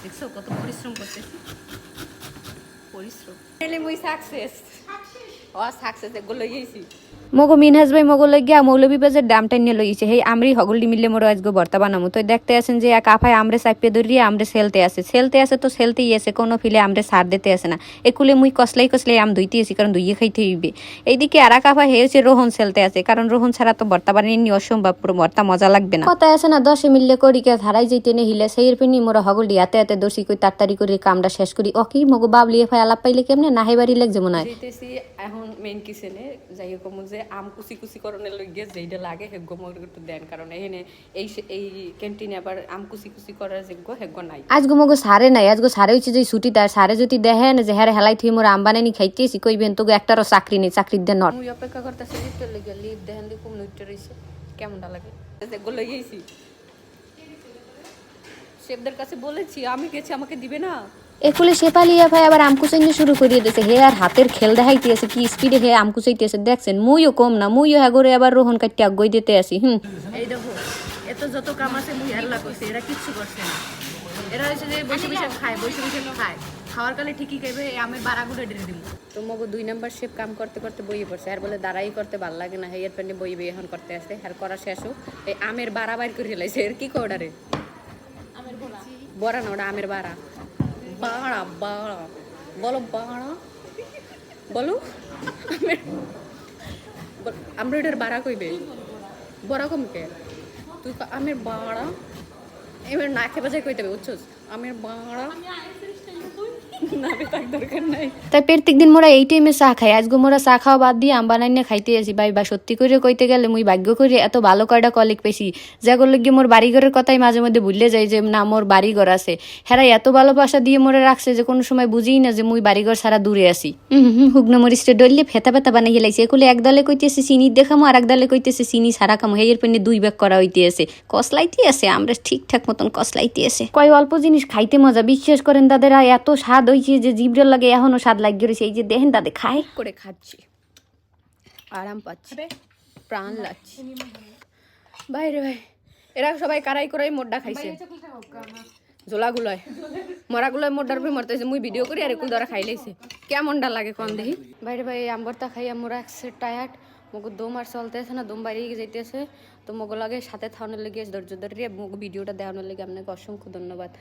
দেখছো কত পরিশ্রম করতেছি, পরিশ্রম মুই সাকসেস সাকসেস এগুলো গেছি। মগো মিনহাজ ভাই মগো লাগিয়া মৌলভীবাজার ডাম টাইনে লইছে হেই আমরি হগলডি মিললে মোর আজকে বর্তা বানামু তো দেখতে আছেন যে এক আফায় আমরে চাপিয়ে ধরিয়ে আমরে সেলতে আছে তো সেলতেই আছে কোনো ফিলে আমরে সার দিতে আছে না একুলে মুই কসলাই আম ধুইতে আছি কারণ ধুইয়ে খাইতে হইবে। এইদিকে আর এক আফা হয়েছে রোহন সেলতে আছে কারণ রোহন ছাড়া তো বর্তা বানিয়ে অসম্ভব, পুরো বর্তা মজা লাগবে না। কথা আছে না 10 মিললে করিকে ধারাই যাইতে নে হিলে সেইর পিনি মোরা হগলডি হাতে হাতে দোষী কই তাড়াতাড়ি করে কামটা শেষ করি ও কি মগো বাবলিয়ে ফাই আলাপ পাইলে কেমনে না হেবারি লাগছে মনে হয়। যাইতেছি এখন মেইন কিচেনে যাই হোক যে আম কুচি করণের লইগে যেইটা লাগে হেগ্য মোর একটু দেন কারণ এখানে এই ক্যান্টিনে আবার আম কুচি করার যোগ্য হেগ্য নাই। আজগো মগো সারে নাই আজগো সারে হইছে যে ছুটি তার সারে যদি দেখেন যে হারে হেলাই থুই মোর আম বানানি খাইতেছি কইবেন তোকে একটারও চাকরি নেই চাকরির দেন নট। মুই অপেক্ষা করতেছি লিফটের লইগে লিফট দেখেন দি কোন লিফটে রইছে কেমনটা লাগে এগুলো গেছি শেফদের কাছে বলেছি আমি গেছি আমাকে দিবে না। একুলে শেফালিয়া ভাই আবার আমকুচাইতে শুরু করিয়ে দিয়েছে হে আর হাতের খেল দেখাইতেছে কি স্পিডে হে আমকুচাইতেছে দেখছেন মুইও কম না মুইও হ্যাগরে আবার রোহন কাটতে আগুই দিতে আসি। এই দেখো এত যত কাম আছে মুই হেল্লা করছি এরা কিচ্ছু করছে না। এরা হচ্ছে যে বসে খায় খাওয়ার কালে ঠিকই খাইবে আমের বাড়াগুলো ডেরে দিব। তো মগো 2 নাম্বার শেফ কাম করতে করতে বইয়ে পড়ছে আর বলে দাঁড়াই করতে ভালো লাগে না হেয়ার প্যান্টে বইবে এখন করতে আসে আর করা শেষ হোক এই আমের বাড়া বাইর করে ফেলাইছে এর কি কোডারে আমের বড়া না ওটা আমের বাড়া বাড়া বলো বাড়া বলো আমরা এটার বাড়া কইবে বড়া কমকে তুই আমের বাড়া এবার না খেয়ে বাজায় কইতে হবে বুঝছস আমের বাড়া তাই প্রত্যেক দিন মোরা এই টাইমে চা খাই আজগো মোরা চা খাওয়া বাদ দিয়ে আম বানাই না খাইতে আসি ভাই বা সত্যি করে কইতে গেলে মুই ভাগ্য করে এত ভালো কয়টা কলিগ পেছি যাগুলো লগে মোর বাড়িঘরের কথাই মাঝে মধ্যে ভুলে যাই যে না মোর বাড়িঘর আছে হেরাই এত ভালোবাসা দিয়ে মোরে রাখছে যে কোনো সময় বুঝিই না যে মুই বাড়িঘর ছাড়া দূরে আসি। হুগনো মরিচটা ডললে ফেতা বানাই হেলাইছে একুলে এক দলে কইতেছে চিনি দেখামো আর এক দলে কইতেছে চিনি ছাড়া খামো হেয়ের পেনে 2 ব্যাগ করা হইতে আছে কসলাইতে আছে আমরা ঠিকঠাক মতন কসলাইতে আছে কয় অল্প জিনিস খাইতে মজা বিশ্বাস করেন দাদারা এত স্বাদ হইছে যে জিব্রের লাগে এখনো স্বাদ লাগিয়ে রয়েছে এই যে দেখেন দাদা খায় করে খাচ্ছি আরাম পাচ্ছি প্রাণ লাগছে বাইরে ভাই এরা সবাই কারাই করাই মোড্ডা খাইছে ঝোলাগুলোয় মরাগুলোয় মোড্ডার উপরে মরতেছে মুই ভিডিও করি আর এগুলো দ্বারা খাই লাইছে কেমনটা লাগে কম দেখি বাইরে ভাই আম্বরটা খাই আমরা একসে টায়ার্ড মগো দম আর চলতেছে না দম বাইরে যাইতেছে তো মগো লাগে সাথে থাউনের লেগে ধৈর্য ধরে মগো ভিডিওটা দেখানোর লেগে আপনাকে অসংখ্য ধন্যবাদ।